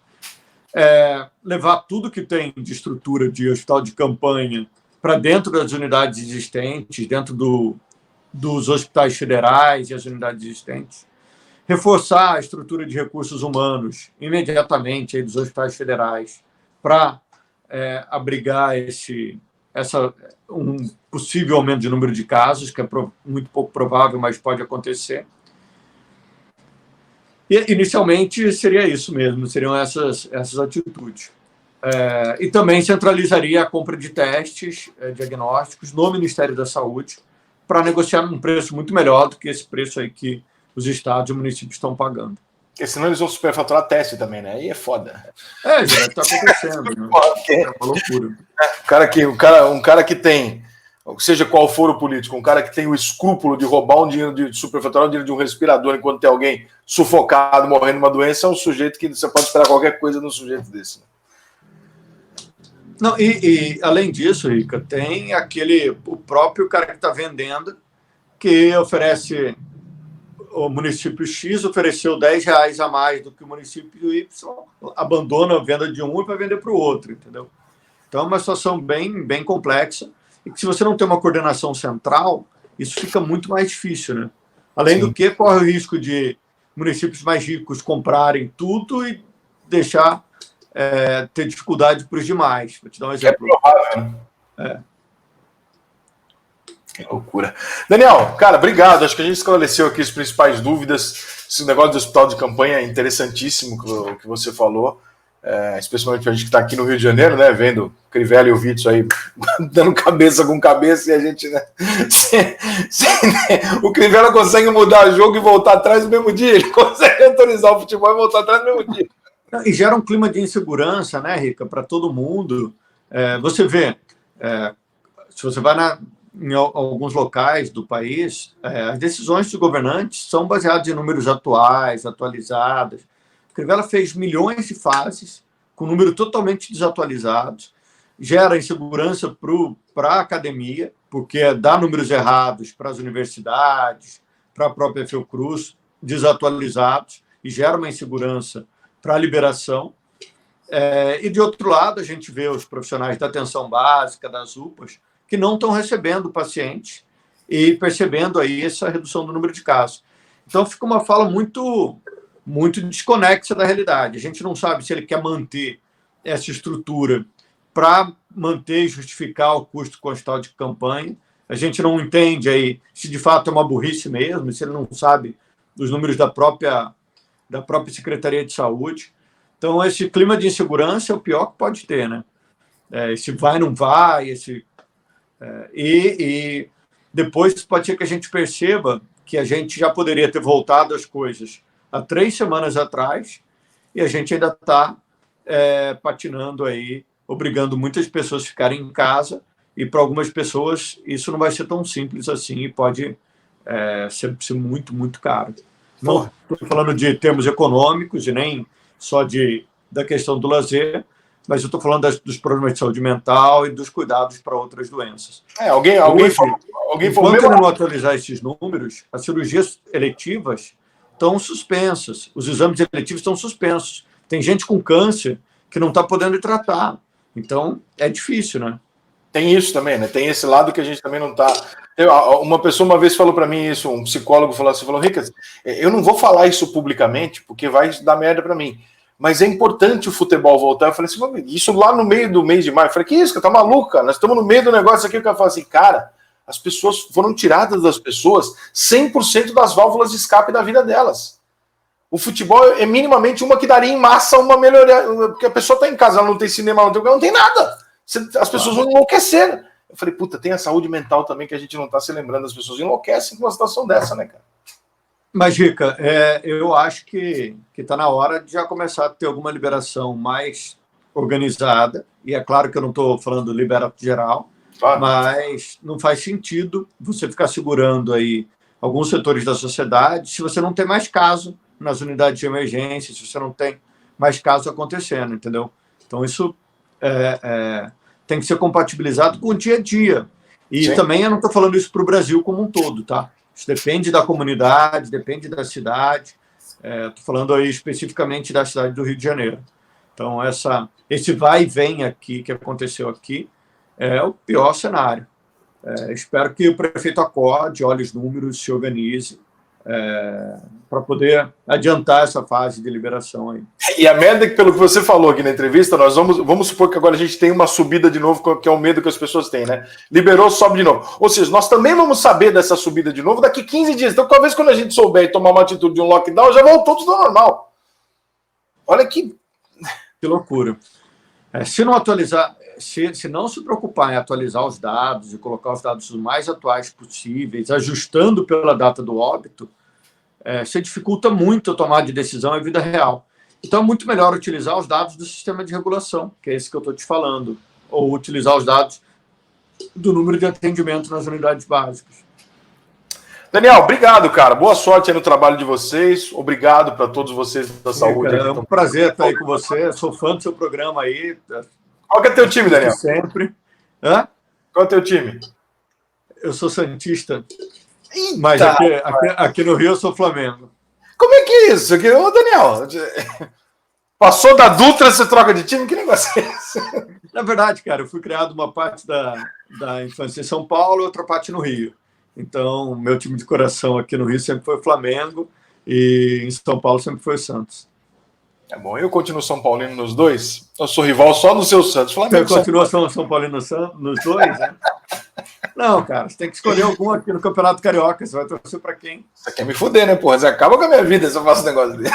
[SPEAKER 2] Levar tudo que tem de estrutura de hospital de campanha para dentro das unidades existentes, dentro dos hospitais federais e as unidades existentes, reforçar a estrutura de recursos humanos imediatamente aí dos hospitais federais para abrigar um possível aumento de número de casos, que é muito pouco provável, mas pode acontecer. E, inicialmente, seria isso mesmo, seriam essas atitudes. E também centralizaria a compra de testes diagnósticos no Ministério da Saúde para negociar um preço muito melhor do que esse preço aí que os estados e municípios estão pagando.
[SPEAKER 1] Porque senão eles vão superfaturar teste também, né? Aí é foda.
[SPEAKER 2] Já deve estar acontecendo, né? É uma loucura.
[SPEAKER 1] Um cara que tem, seja qual for o político, um cara que tem o escrúpulo de roubar um dinheiro, de superfaturar um dinheiro de um respirador enquanto tem alguém sufocado, morrendo de uma doença, é um sujeito que você pode esperar qualquer coisa num sujeito desse. Né?
[SPEAKER 2] Não, e além disso, Rica, tem o próprio cara que está vendendo, que oferece, o município X ofereceu R$10 a mais do que o município Y, abandona a venda de um para vender para o outro, entendeu? Então é uma situação bem, bem complexa, e que se você não tem uma coordenação central, isso fica muito mais difícil, né? Além do que, corre o risco de municípios mais ricos comprarem tudo e deixar ter dificuldade para os demais. Vou te dar um exemplo.
[SPEAKER 1] É provável, né? Que loucura. Daniel, cara, obrigado. Acho que a gente esclareceu aqui as principais dúvidas. Esse negócio do hospital de campanha é interessantíssimo o que você falou. Especialmente para a gente que está aqui no Rio de Janeiro, né? Vendo Crivella e o Witzel aí dando cabeça com cabeça e a gente, né? O Crivella consegue mudar o jogo e voltar atrás no mesmo dia. Ele consegue autorizar o futebol e voltar atrás no mesmo dia.
[SPEAKER 2] E gera um clima de insegurança, né, Rica, para todo mundo. Você vê, se você vai em alguns locais do país, as decisões dos governantes são baseadas em números atuais, atualizadas. O Crivella fez milhões de fases com números totalmente desatualizados, gera insegurança para a academia, porque dá números errados para as universidades, para a própria Fiocruz, desatualizados, e gera uma insegurança para a liberação. E, de outro lado, a gente vê os profissionais da atenção básica, das UPAs, que não estão recebendo o paciente e percebendo aí essa redução do número de casos. Então, fica uma fala muito, muito desconexa da realidade. A gente não sabe se ele quer manter essa estrutura para manter e justificar o custo com o hospital de campanha. A gente não entende aí se, de fato, é uma burrice mesmo, se ele não sabe dos números da própria Secretaria de Saúde. Então, esse clima de insegurança é o pior que pode ter, né? Esse vai, não vai, e depois pode ser que a gente perceba que a gente já poderia ter voltado às coisas há 3 semanas atrás e a gente ainda está patinando aí, obrigando muitas pessoas a ficarem em casa, e para algumas pessoas isso não vai ser tão simples assim e pode ser muito, muito caro. Não estou falando de termos econômicos e nem só da questão do lazer, mas eu estou falando dos problemas de saúde mental e dos cuidados para outras doenças.
[SPEAKER 1] Alguém falou.
[SPEAKER 2] Enquanto não atualizar esses números, as cirurgias eletivas estão suspensas, os exames eletivos estão suspensos. Tem gente com câncer que não está podendo tratar. Então, é difícil, né?
[SPEAKER 1] Tem isso também, né? Tem esse lado que a gente também não está. Uma pessoa uma vez falou para mim isso, um psicólogo falou assim, Rica, eu não vou falar isso publicamente porque vai dar merda para mim, mas é importante o futebol voltar. Eu falei assim, isso lá no meio do mês de maio. Eu falei, que isso, tá maluco, cara? Nós estamos no meio do negócio aqui. O cara fala assim, cara, as pessoas foram tiradas das pessoas 100% das válvulas de escape da vida delas. O futebol é minimamente uma que daria em massa uma melhoria, porque a pessoa está em casa, ela não tem cinema, não tem nada. As pessoas vão enlouquecer. Eu falei, puta, tem a saúde mental também que a gente não está se lembrando, as pessoas enlouquecem com uma situação dessa, né, cara?
[SPEAKER 2] Mas, Rica, eu acho que está na hora de já começar a ter alguma liberação mais organizada, e é claro que eu não estou falando liberato geral, mas não faz sentido você ficar segurando aí alguns setores da sociedade se você não tem mais caso nas unidades de emergência, se você não tem mais casos acontecendo, entendeu? Então, isso tem que ser compatibilizado com o dia a dia. E Sim. também eu não estou falando isso para o Brasil como um todo, tá? Isso depende da comunidade, depende da cidade. Estou falando aí especificamente da cidade do Rio de Janeiro. Então, esse vai e vem aqui, que aconteceu aqui, é o pior cenário. Espero que o prefeito acorde, olhe os números, se organize para poder adiantar essa fase de liberação aí.
[SPEAKER 1] E a merda é que, pelo que você falou aqui na entrevista, nós vamos supor que agora a gente tem uma subida de novo, que é o medo que as pessoas têm, né? Liberou, sobe de novo. Ou seja, nós também vamos saber dessa subida de novo daqui 15 dias. Então, talvez quando a gente souber e tomar uma atitude de um lockdown, já voltou tudo ao normal. Olha que
[SPEAKER 2] loucura. Se não atualizar, se não se preocupar em atualizar os dados e colocar os dados os mais atuais possíveis, ajustando pela data do óbito, você dificulta muito a tomada de decisão em vida real. Então, é muito melhor utilizar os dados do sistema de regulação, que é esse que eu estou te falando, ou utilizar os dados do número de atendimento nas unidades básicas.
[SPEAKER 1] Daniel, obrigado, cara. Boa sorte aí no trabalho de vocês. Obrigado para todos vocês da saúde.
[SPEAKER 2] É um prazer estar aí com você. Sou fã do seu programa aí.
[SPEAKER 1] Qual que é teu time, Daniel?
[SPEAKER 2] Sempre. Hã?
[SPEAKER 1] Qual é teu time?
[SPEAKER 2] Eu sou santista. Eita, mas aqui no Rio eu sou Flamengo.
[SPEAKER 1] Como é que é isso? Ô, Daniel, passou da Dutra, você troca de time? Que negócio é esse?
[SPEAKER 2] Na verdade, cara, eu fui criado uma parte da infância em São Paulo e outra parte no Rio. Então, meu time de coração aqui no Rio sempre foi o Flamengo e em São Paulo sempre foi o Santos.
[SPEAKER 1] É bom, eu continuo São Paulino nos dois. Eu sou rival só no seu Santos.
[SPEAKER 2] Flamengo. Você continua São Paulino nos dois, né? Não, cara, você tem que escolher algum aqui no Campeonato Carioca. Você vai torcer para quem?
[SPEAKER 1] Você quer me fuder, né, porra? Você acaba com a minha vida se eu faço um negócio dele.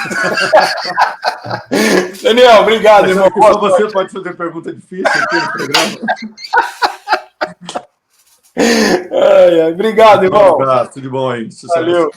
[SPEAKER 1] Daniel, obrigado, irmão.
[SPEAKER 2] Só você pode fazer pergunta difícil aqui no programa.
[SPEAKER 1] Obrigado, irmão.
[SPEAKER 2] Um abraço, tudo bom aí.
[SPEAKER 1] Valeu.